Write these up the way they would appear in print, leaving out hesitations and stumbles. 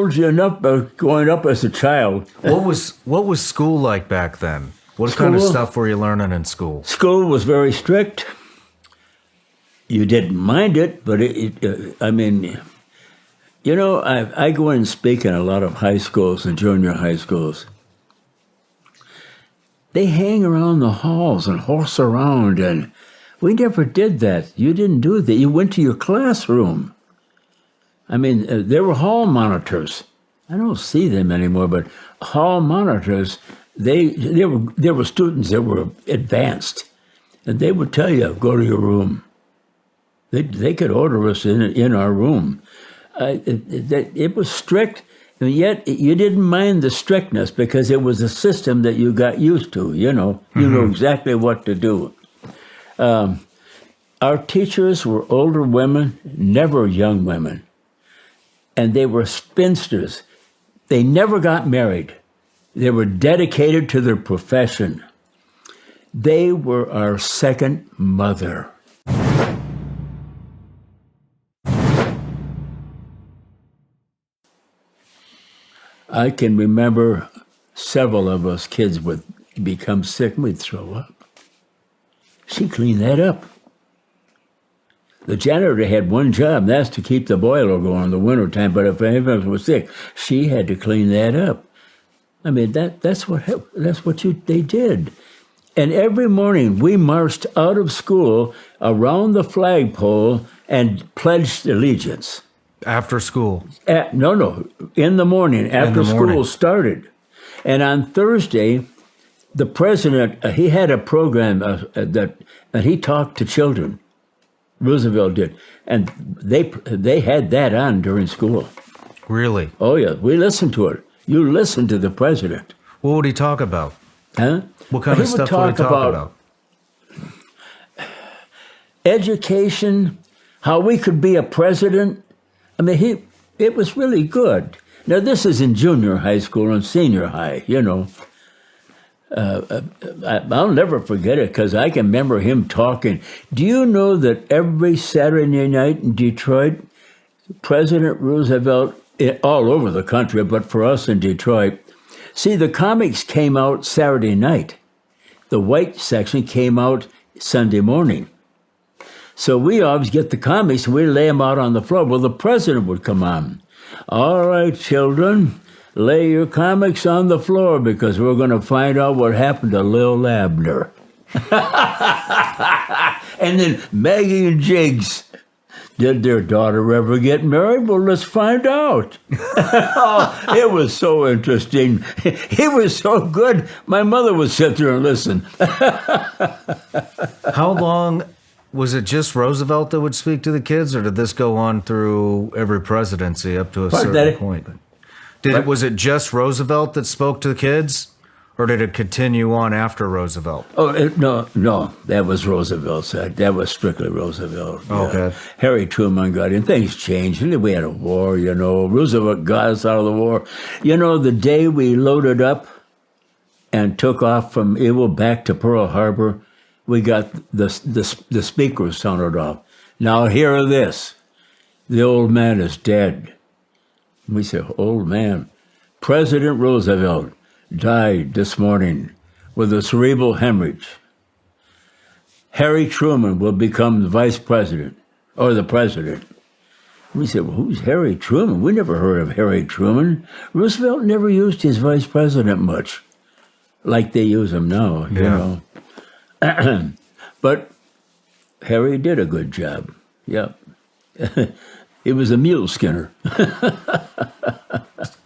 told you enough about growing up as a child. What was school like back then? What kind of stuff were you learning in school? School was very strict. You didn't mind it, but I go in and speak in a lot of high schools and junior high schools. They hang around the halls and horse around, and we never did that. You didn't do that. You went to your classroom. There were hall monitors. I don't see them anymore, but hall monitors, there were students that were advanced, and they would tell you, go to your room. They could order us in our room. It was strict, and yet you didn't mind the strictness because it was a system that you got used to, You know exactly what to do. Our teachers were older women, never young women. And they were spinsters. They never got married. They were dedicated to their profession. They were our second mother. I can remember several of us kids would become sick and we'd throw up. She cleaned that up. The janitor had one job, and that's to keep the boiler going in the wintertime, but if anyone was sick, she had to clean that up. That's what they did. And every morning we marched out of school around the flagpole and pledged allegiance. After school? No, in the morning, after school started. And on Thursday, the president, he had a program that he talked to children. Roosevelt did. And they had that on during school. Really? Oh, yeah. We listened to it. You listened to the president. What would he talk about? Huh? What kind of stuff would he talk about? Education, how we could be a president. It was really good. Now, this is in junior high school and senior high, I'll never forget it because I can remember him talking. Do you know that every Saturday night in Detroit, President Roosevelt, all over the country, but for us in Detroit, see, the comics came out Saturday night. The white section came out Sunday morning. So we always get the comics and we lay them out on the floor. Well, the president would come on. All right, children, lay your comics on the floor because we're going to find out what happened to Lil Abner. And then Maggie and Jiggs. Did their daughter ever get married? Well, let's find out. Oh, it was so interesting. It was so good. My mother would sit there and listen. How long was it just Roosevelt that would speak to the kids, or did this go on through every presidency up to a certain point? Was it just Roosevelt that spoke to the kids, or did it continue on after Roosevelt? Oh, no, that was Roosevelt's side. That was strictly Roosevelt. Okay. Harry Truman got in. Things changed. We had a war, Roosevelt got us out of the war. The day we loaded up and took off from Ewell back to Pearl Harbor, we got the speakers sounded off. Now hear this. The old man is dead. We said, old man. President Roosevelt died this morning with a cerebral hemorrhage. Harry Truman will become the vice president, or the president. We said, well, who's Harry Truman? We never heard of Harry Truman. Roosevelt never used his vice president much, like they use him now, you know. But Harry did a good job. Yep. He was a mule skinner.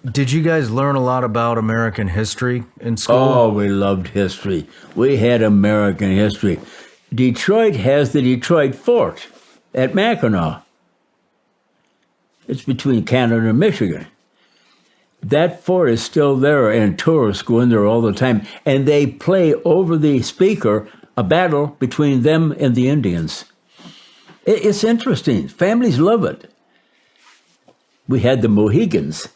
Did you guys learn a lot about American history in school? Oh, we loved history. We had American history. Detroit has the Detroit Fort at Mackinac. It's between Canada and Michigan. That fort is still there, and tourists go in there all the time. And they play over the speaker a battle between them and the Indians. It's interesting. Families love it. We had the Mohegans.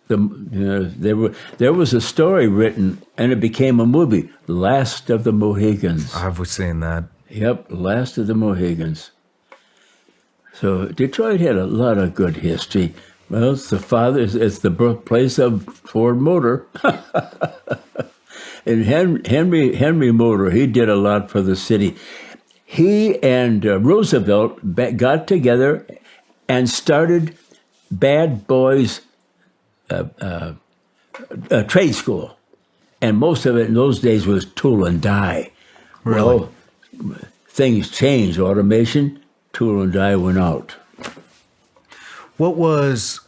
There was a story written, and it became a movie, Last of the Mohegans. I've seen that. Yep, Last of the Mohegans. So Detroit had a lot of good history. Well, it's the father. It's the birthplace of Ford Motor. And Henry Motor, he did a lot for the city. He and Roosevelt got together and started Bad Boys trade school. And most of it in those days was tool and die. Really? Well, things changed. Automation, tool and die went out. What was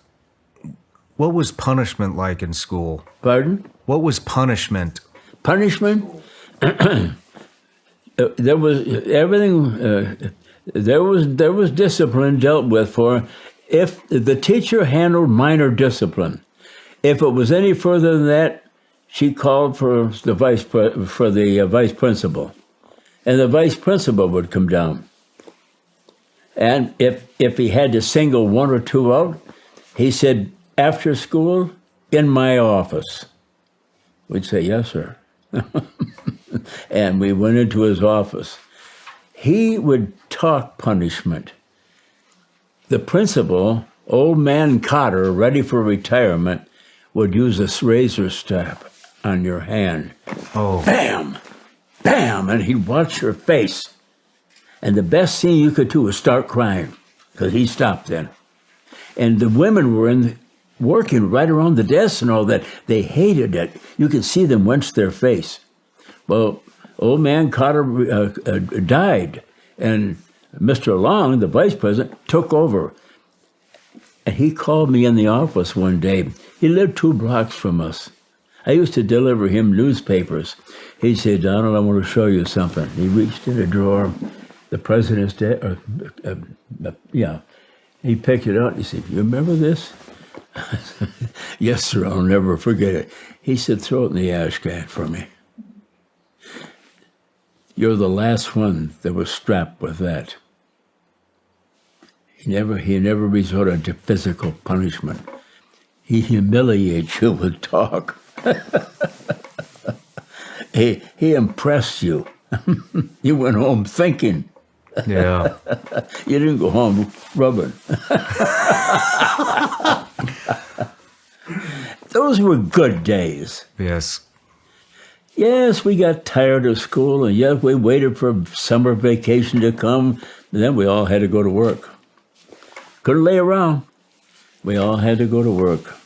punishment like in school? Pardon? What was punishment? Punishment? There was everything. There was discipline dealt with for if the teacher handled minor discipline. If it was any further than that, she called for the vice principal, and the vice principal would come down. And if he had to single one or two out, he said, "After school, in my office." We'd say, "Yes, sir." And we went into his office. He would talk punishment. The principal, old man Cotter, ready for retirement, would use a razor strap on your hand. Oh. Bam! Bam! And he'd watch your face. And the best thing you could do was start crying, because he stopped then. And the women were working right around the desk and all that. They hated it. You could see them wince their face. Well, old man Cotter died, and Mr. Long, the vice president, took over. And he called me in the office one day. He lived 2 blocks from us. I used to deliver him newspapers. He said, "Donald, I want to show you something." He reached in a drawer, the president's desk, He picked it out and he said, "You remember this?" "Yes, sir, I'll never forget it." He said, "Throw it in the ash can for me." You're the last one that was strapped with that. He never resorted to physical punishment. He humiliates you with talk. He impressed you. You went home thinking. Yeah. You didn't go home rubbing. Those were good days. Yes. Yes, we got tired of school, and yes, we waited for summer vacation to come, and then we all had to go to work. Couldn't lay around. We all had to go to work.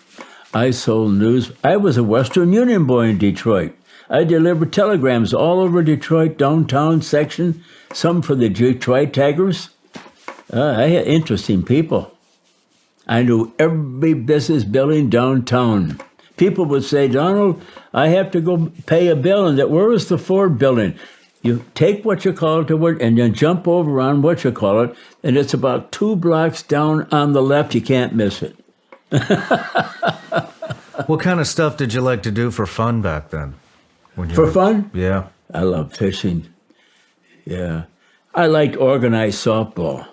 I sold news. I was a Western Union boy in Detroit. I delivered telegrams all over Detroit, downtown section, some for the Detroit Tigers. I had interesting people. I knew every business building downtown. People would say, "Donald, I have to go pay a bill." And where is the Ford building? You take what you call it to work and then jump over on what you call it, and it's about 2 blocks down on the left. You can't miss it. What kind of stuff did you like to do for fun back then? For fun? Yeah. I loved fishing. Yeah. I liked organized softball.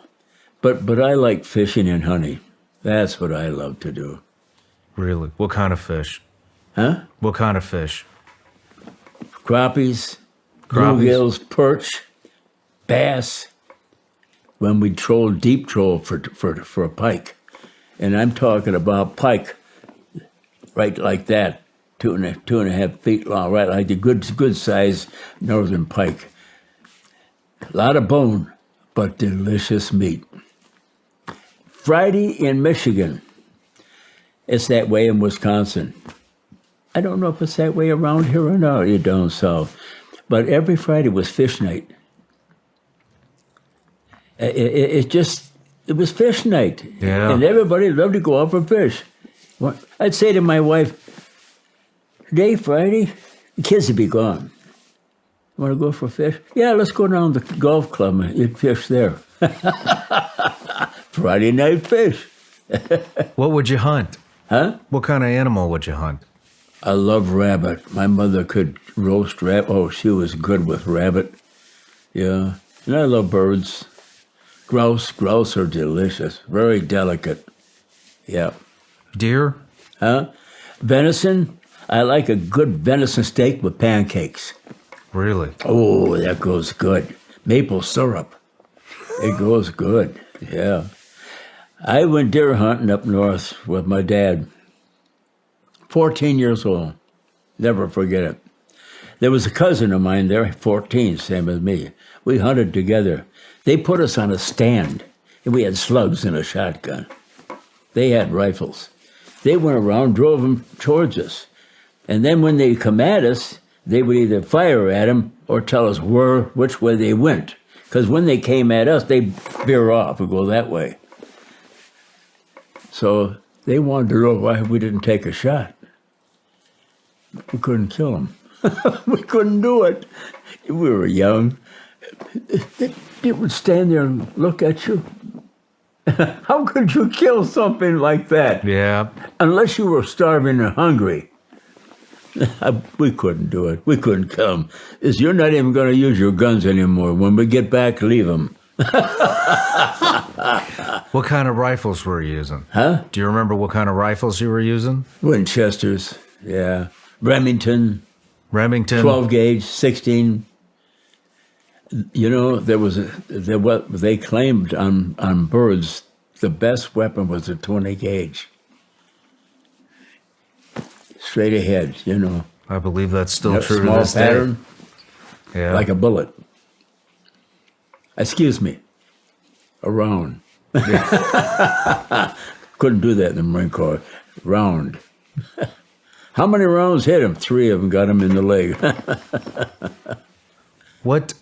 But I liked fishing and hunting. That's what I loved to do. Really? What kind of fish? Huh? What kind of fish? Crappies, bluegills, perch, bass. When we trolled, deep troll for a pike. And I'm talking about pike right like that, 2.5 feet long, right like the good size northern pike. A lot of bone, but delicious meat. Friday in Michigan. It's that way in Wisconsin. I don't know if it's that way around here or not, you're down south. But every Friday was fish night. It was fish night. Yeah. And everybody loved to go out for fish. I'd say to my wife, "Today, Friday, the kids would be gone. Want to go for fish? Yeah, let's go down to the golf club and eat fish there." Friday night fish. What would you hunt? Huh? What kind of animal would you hunt? I love rabbit. My mother could roast rabbit. Oh, she was good with rabbit. Yeah. And I love birds. Grouse are delicious. Very delicate. Yeah. Deer? Huh? Venison. I like a good venison steak with pancakes. Really? Oh, that goes good. Maple syrup. It goes good. Yeah. I went deer hunting up north with my dad. 14 years old. Never forget it. There was a cousin of mine there, 14, same as me. We hunted together. They put us on a stand, and we had slugs and a shotgun. They had rifles. They went around, drove them towards us. And then when they come at us, they would either fire at them or tell us which way they went. Because when they came at us, they'd veer off and go that way. So they wanted to know why we didn't take a shot. We couldn't kill them. We couldn't do it. We were young. They would stand there and look at you. How could you kill something like that? Yeah. Unless you were starving or hungry. We couldn't do it. We couldn't kill them. You're not even going to use your guns anymore. When we get back, leave them. What kind of rifles were you using? Huh? Do you remember what kind of rifles you were using? Winchesters, yeah. Remington. 12 gauge, 16. You know, what they claimed on birds, the best weapon was a 20 gauge. Straight ahead, you know. I believe that's still true to small this pattern, day. Yeah. like a bullet. Excuse me, a round. Couldn't do that in the Marine Corps. Round. How many rounds hit him? 3 of them got him in the leg. What